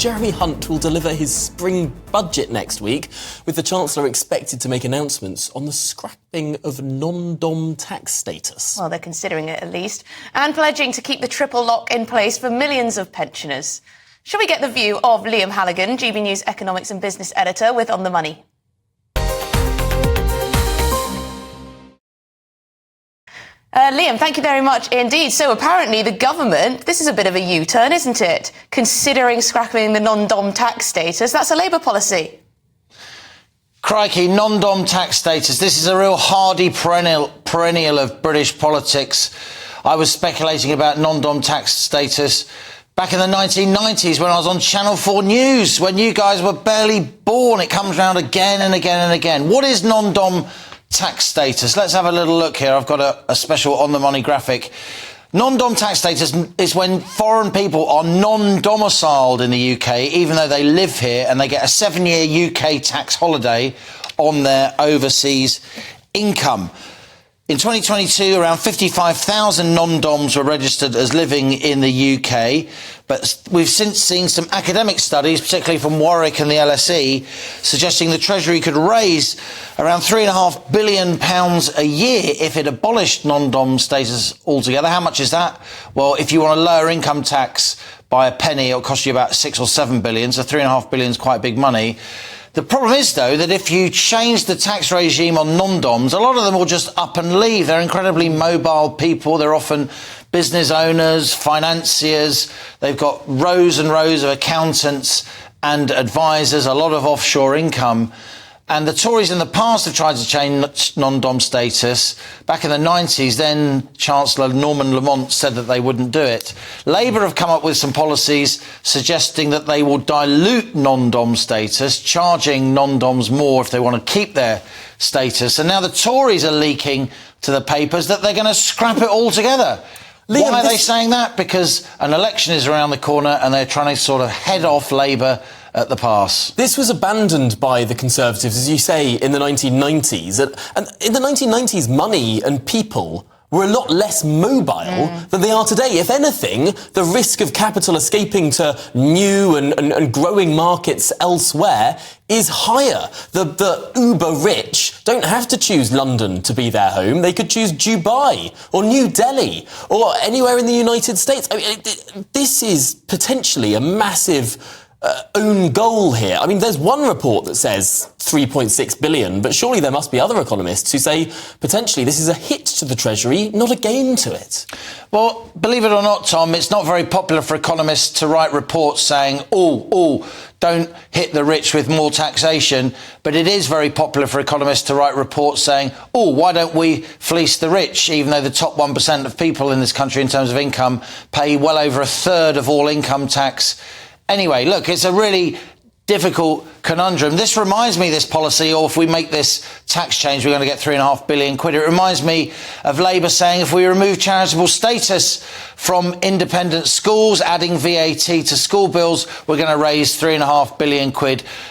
Jeremy Hunt will deliver his spring budget next week, with the Chancellor expected to make announcements on the scrapping of non-dom tax status. Well, they're considering it at least, and pledging to keep the triple lock in place for millions of pensioners. Shall we get the view of Liam Halligan, GB News economics and business editor, with On the Money? Liam, thank you very much indeed. So apparently the government, this is a bit of a U-turn, isn't it? Considering scrapping the non-dom tax status. That's a Labour policy. Crikey, non-dom tax status. This is a real hardy perennial of British politics. I was speculating about non-dom tax status back in the 1990s when I was on Channel 4 News, when you guys were barely born. It comes round again and again and again. What is non-dom tax status? Let's have a little look here. I've got a special On the Money graphic. Non-dom tax status is when foreign people are non-domiciled in the UK, even though they live here, and they get a 7-year UK tax holiday on their overseas income. In 2022, around 55,000 non-doms were registered as living in the UK, but we've since seen some academic studies, particularly from Warwick and the LSE, suggesting the Treasury could raise around £3.5 billion a year if it abolished non-dom status altogether. How much is that? Well, if you want to lower income tax by a penny, it'll cost you about 6 or 7 billion, so £3.5 billion is quite big money. The problem is, though, that if you change the tax regime on non-doms, a lot of them will just up and leave. They're incredibly mobile people. They're often business owners, financiers. They've got rows and rows of accountants and advisors, a lot of offshore income. And the Tories in the past have tried to change non-dom status. Back in the 90s, then Chancellor Norman Lamont said that they wouldn't do it. Labour have come up with some policies suggesting that they will dilute non-dom status, charging non-doms more if they want to keep their status. And now the Tories are leaking to the papers that they're going to scrap it altogether. Liam, why are they saying that? Because an election is around the corner and they're trying to sort of head off Labour at the pass. This was abandoned by the Conservatives, as you say, in the 1990s. And in the 1990s, money and people were a lot less mobile than they are today. If anything, the risk of capital escaping to new and growing markets elsewhere is higher. The uber-rich don't have to choose London to be their home. They could choose Dubai or New Delhi or anywhere in the United States. I mean, this is potentially a massive own goal here. I mean, there's one report that says 3.6 billion, but surely there must be other economists who say potentially this is a hit to the Treasury, not a gain to it. Well, believe it or not, Tom, it's not very popular for economists to write reports saying, don't hit the rich with more taxation. But it is very popular for economists to write reports saying, why don't we fleece the rich, even though the top 1% of people in this country in terms of income pay well over a third of all income tax. Anyway, look, it's a really difficult conundrum. This reminds me, this policy, or if we make this tax change, we're going to get £3.5 billion. It reminds me of Labour saying if we remove charitable status from independent schools, adding VAT to school bills, we're going to raise £3.5 billion.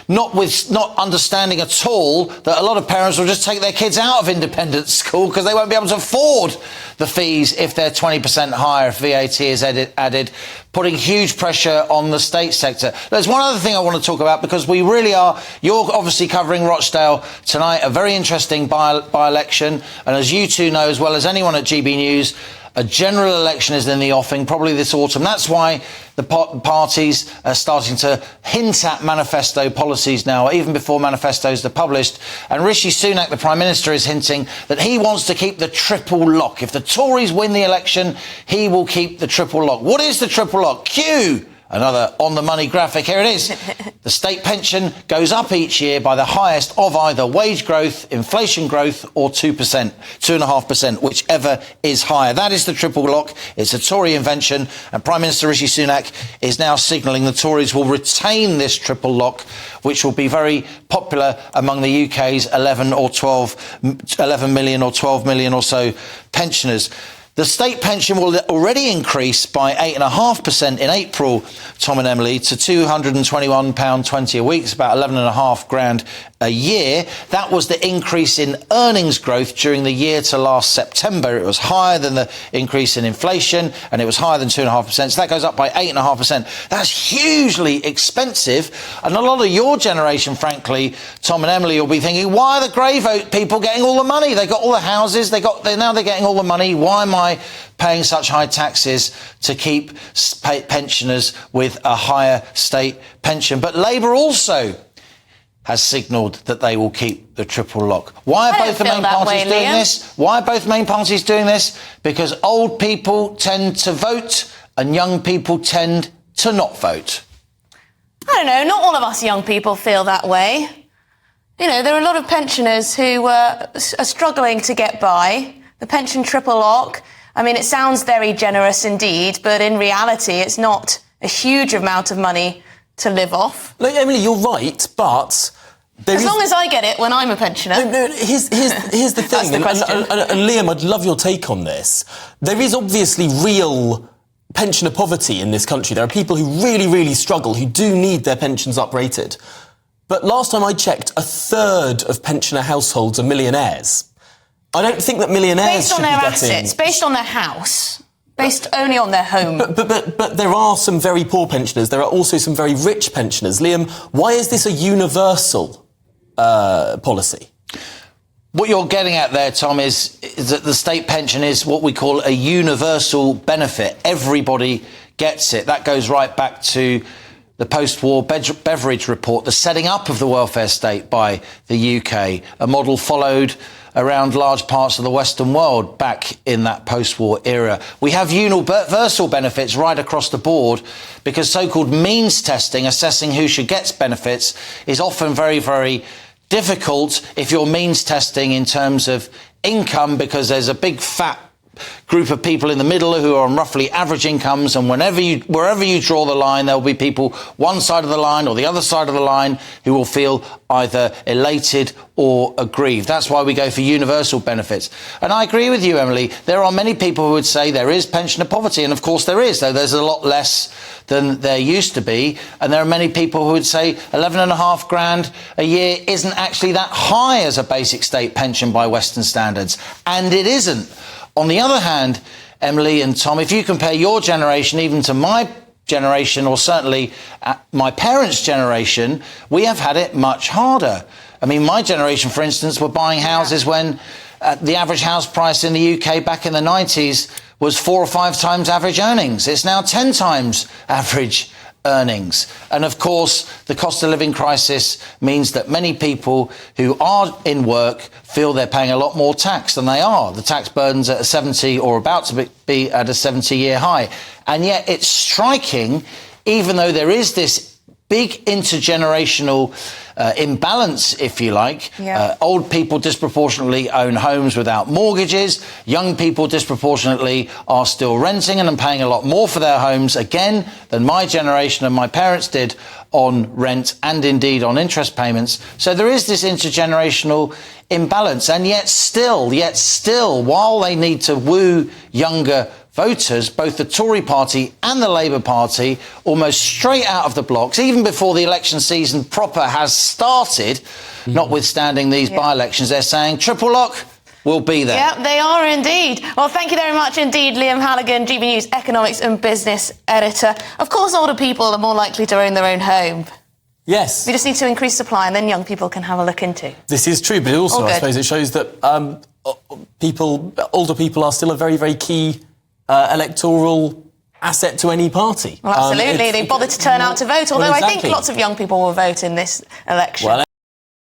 Not understanding at all that a lot of parents will just take their kids out of independent school because they won't be able to afford the fees if they're 20% higher, if VAT is added, putting huge pressure on the state sector. There's one other thing I want to talk about, because we really are, you're obviously covering Rochdale tonight, a very interesting by-election, and as you two know as well as anyone at GB News, a general election is in the offing, probably this autumn. That's why the parties are starting to hint at manifesto policies now, even before manifestos are published. And Rishi Sunak, the Prime Minister, is hinting that he wants to keep the triple lock. If the Tories win the election, he will keep the triple lock. What is the triple lock? Cue another On the Money graphic. Here it is. The state pension goes up each year by the highest of either wage growth, inflation growth, or 2.5%, whichever is higher. That is the triple lock. It's a Tory invention, and Prime Minister Rishi Sunak is now signalling the Tories will retain this triple lock, which will be very popular among the UK's 11 million or 12 million or so pensioners. The state pension will already increase by 8.5% in April, Tom and Emily, to £221.20 a week. It's about 11.5 grand a year. That was the increase in earnings growth during the year to last September. It was higher than the increase in inflation, and it was higher than 2.5%. So that goes up by 8.5%. That's hugely expensive. And a lot of your generation, frankly, Tom and Emily, will be thinking, why are the grey vote people getting all the money? They got all the houses, now they're getting all the money. Why am I paying such high taxes to keep pensioners with a higher state pension? But Labour also has signalled that they will keep the triple lock. Why are both the main parties doing this? Why are both main parties doing this? Because old people tend to vote and young people tend to not vote. I don't know, not all of us young people feel that way. You know, there are a lot of pensioners who are struggling to get by. The pension triple lock, I mean, it sounds very generous indeed, but in reality, it's not a huge amount of money to live off. Look, Emily, you're right, but... As long as I get it when I'm a pensioner. No, here's the thing, the question. And Liam, I'd love your take on this. There is obviously real pensioner poverty in this country. There are people who really, really struggle, who do need their pensions uprated. But last time I checked, a third of pensioner households are millionaires. I don't think that millionaires should be getting... Based on their assets, based on their house, based only on their home. But there are some very poor pensioners. There are also some very rich pensioners. Liam, why is this a universal policy? What you're getting at there, Tom, is that the state pension is what we call a universal benefit. Everybody gets it. That goes right back to the post-war Beveridge report, the setting up of the welfare state by the UK, a model followed around large parts of the Western world back in that post-war era. We have universal benefits right across the board because so-called means testing, assessing who should get benefits, is often very, very difficult if you're means testing in terms of income, because there's a big fat group of people in the middle who are on roughly average incomes, and wherever you draw the line, there'll be people one side of the line or the other side of the line who will feel either elated or aggrieved. That's why we go for universal benefits. And I agree with you, Emily. There are many people who would say there is pensioner poverty, and of course there is, though there's a lot less than there used to be. And there are many people who would say 11.5 grand a year isn't actually that high as a basic state pension by Western standards. And it isn't. On the other hand, Emily and Tom, if you compare your generation even to my generation, or certainly my parents' generation, we have had it much harder. I mean, my generation, for instance, were buying houses when the average house price in the UK back in the 90s was 4 or 5 times average earnings. It's now 10 times average earnings. And of course, the cost of living crisis means that many people who are in work feel they're paying a lot more tax than they are. The tax burden's at a 70 or about to be at a 70-year high. And yet it's striking, even though there is this big intergenerational imbalance, if you like. Yeah. Old people disproportionately own homes without mortgages. Young people disproportionately are still renting and paying a lot more for their homes, again, than my generation and my parents did on rent and indeed on interest payments. So there is this intergenerational imbalance. And yet still, while they need to woo younger voters, both the Tory party and the Labour Party, almost straight out of the blocks, even before the election season proper has started, notwithstanding these by-elections, they're saying triple lock will be there. Yeah, they are indeed. Well, thank you very much indeed, Liam Halligan, GB News economics and business editor. Of course, older people are more likely to own their own home. Yes. We just need to increase supply, and then young people can have a look into. This is true, but also, I suppose, it shows that older people are still a very, very key electoral asset to any party. Well, absolutely. They bothered to turn out to vote, although I think lots of young people will vote in this election. Well,